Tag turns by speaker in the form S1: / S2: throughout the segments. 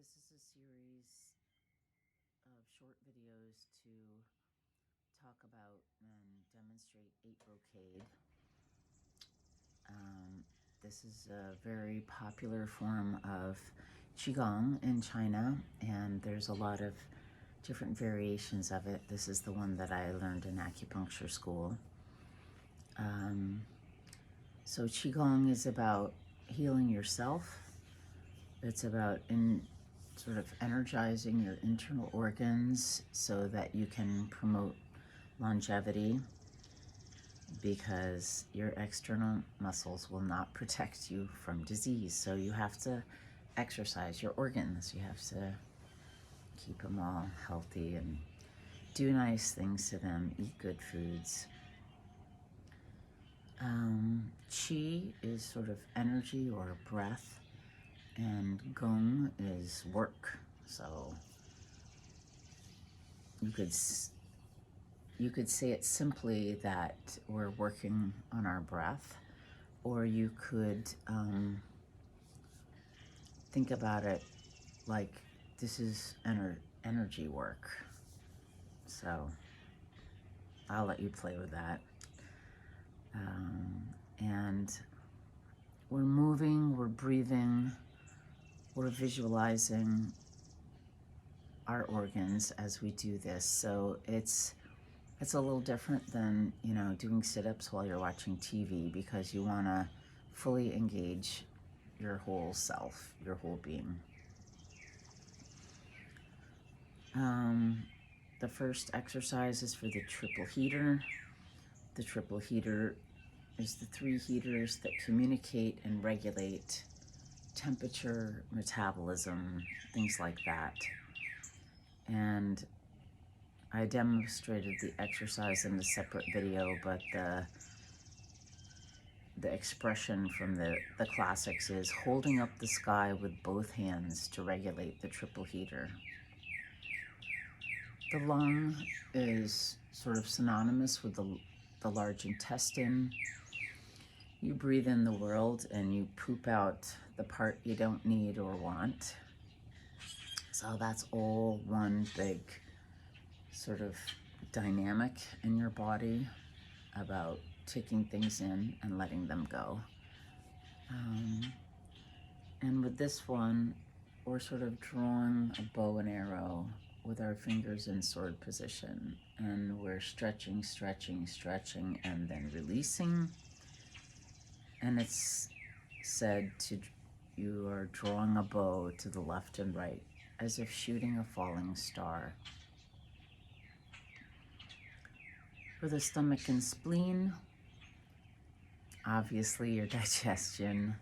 S1: This is a series of short videos to talk about and demonstrate 8 Brocade. This is a very popular form of Qigong in China, and there's a lot of different variations of it. This is the one that I learned in acupuncture school. So Qigong is about healing yourself. It's about sort of energizing your internal organs so that you can promote longevity, because your external muscles will not protect you from disease. So you have to exercise your organs. You have to keep them all healthy and do nice things to them, eat good foods. Qi is sort of energy or breath, and Gong is work. So you could say it simply that we're working on our breath, or you could think about it like this is energy work. So I'll let you play with that. And we're moving, we're breathing, we're visualizing our organs as we do this. So it's a little different than, doing sit-ups while you're watching TV, because you want to fully engage your whole self, your whole being. The first exercise is for the triple heater. The triple heater is the 3 heaters that communicate and regulate temperature, metabolism, things like that. And I demonstrated the exercise in a separate video, but the expression from the classics is holding up the sky with both hands to regulate the triple heater. The lung is sort of synonymous with the large intestine. You breathe in the world and you poop out the part you don't need or want. So that's all one big sort of dynamic in your body about taking things in and letting them go. And with this one, we're sort of drawing a bow and arrow with our fingers in sword position, and we're stretching, stretching, stretching, and then releasing. And it's said you are drawing a bow to the left and right, as if shooting a falling star. For the stomach and spleen, obviously your digestion,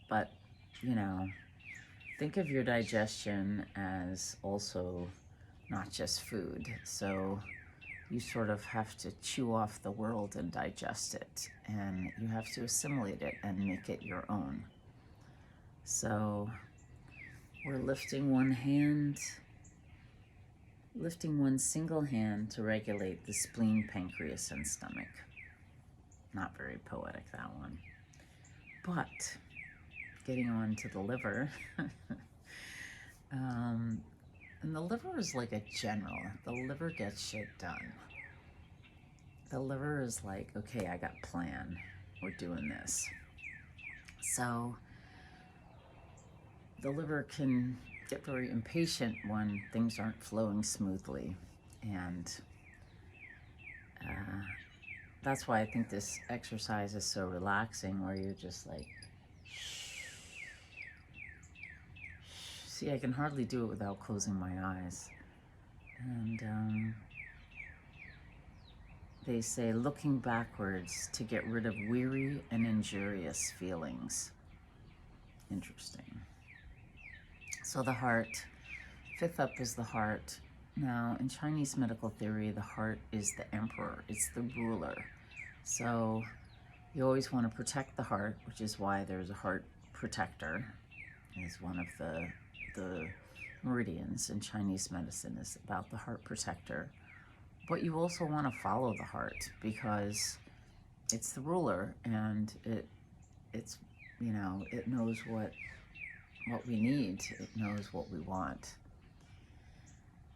S1: but think of your digestion as also not just food. So you sort of have to chew off the world and digest it, and you have to assimilate it and make it your own. So we're lifting one single hand to regulate the spleen, pancreas, and stomach. Not very poetic, that one. But getting on to the liver, and the liver is like a general. The liver gets shit done. The liver is like, okay, I got a plan. We're doing this. So the liver can get very impatient when things aren't flowing smoothly. And that's why I think this exercise is so relaxing, where you're just like, see, I can hardly do it without closing my eyes. And they say looking backwards to get rid of weary and injurious feelings. Interesting. So the heart, 5th up is the heart. Now, in Chinese medical theory, the heart is the emperor. It's the ruler. So you always want to protect the heart, which is why there's a heart protector. Is one of the meridians in Chinese medicine is about the heart protector. But you also want to follow the heart, because it's the ruler, and it knows what what we need. It knows what we want.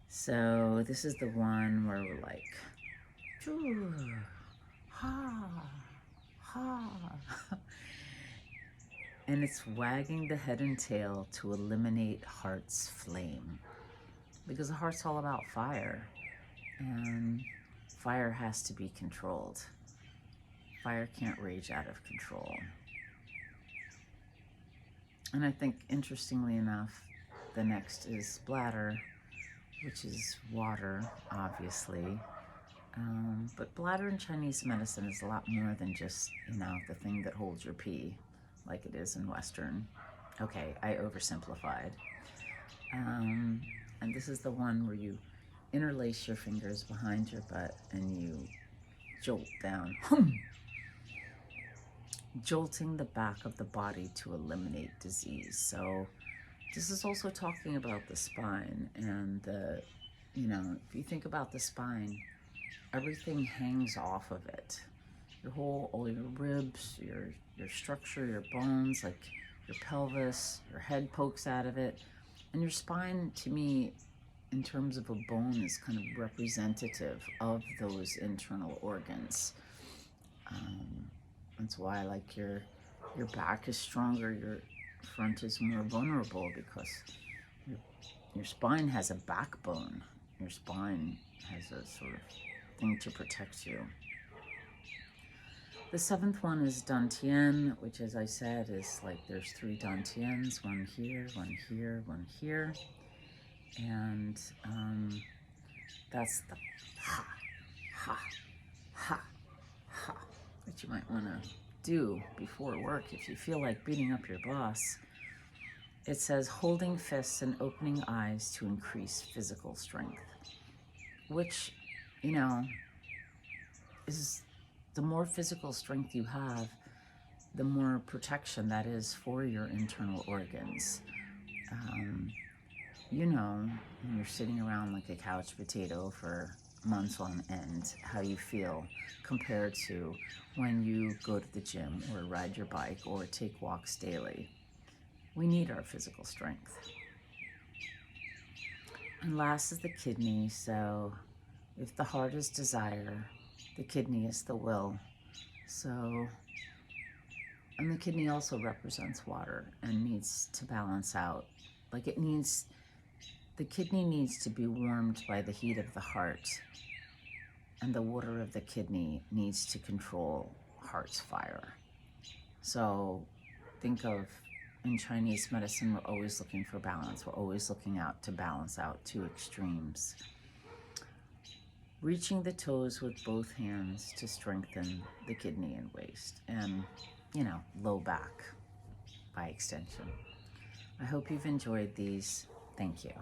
S1: So this is the one where we're like, "Choo, ha, ha." And it's wagging the head and tail to eliminate heart's flame. Because the heart's all about fire. And fire has to be controlled. Fire can't rage out of control. And I think, interestingly enough, the next is bladder, which is water, obviously. But bladder in Chinese medicine is a lot more than just, the thing that holds your pee, like it is in Western. Okay, I oversimplified. And this is the one where you interlace your fingers behind your butt and you jolt down. Jolting the back of the body to eliminate disease. So this is also talking about the spine, and if you think about the spine, everything hangs off of it. All your ribs, your structure, your bones, like your pelvis, your head pokes out of it. And your spine, to me, in terms of a bone, is kind of representative of those internal organs. That's why, like, your back is stronger, your front is more vulnerable, because your spine has a backbone. Your spine has a sort of thing to protect you. The seventh one is Dantian, which, as I said, is like there's 3 Dantians, one here, one here, one here. And that's the ha, ha, ha, ha that you might want to do before work if you feel like beating up your boss. It says holding fists and opening eyes to increase physical strength, which, is the more physical strength you have, the more protection that is for your internal organs. When you're sitting around like a couch potato for months on end, how you feel compared to when you go to the gym or ride your bike or take walks daily. We need our physical strength. And last is the kidney. So if the heart is desire, the kidney is the will. So, and the kidney also represents water and needs to balance out. The kidney needs to be warmed by the heat of the heart, and the water of the kidney needs to control heart's fire. So think of, in Chinese medicine, we're always looking for balance. We're always looking out to balance out 2 extremes. Reaching the toes with both hands to strengthen the kidney and waist, and, low back by extension. I hope you've enjoyed these. Thank you.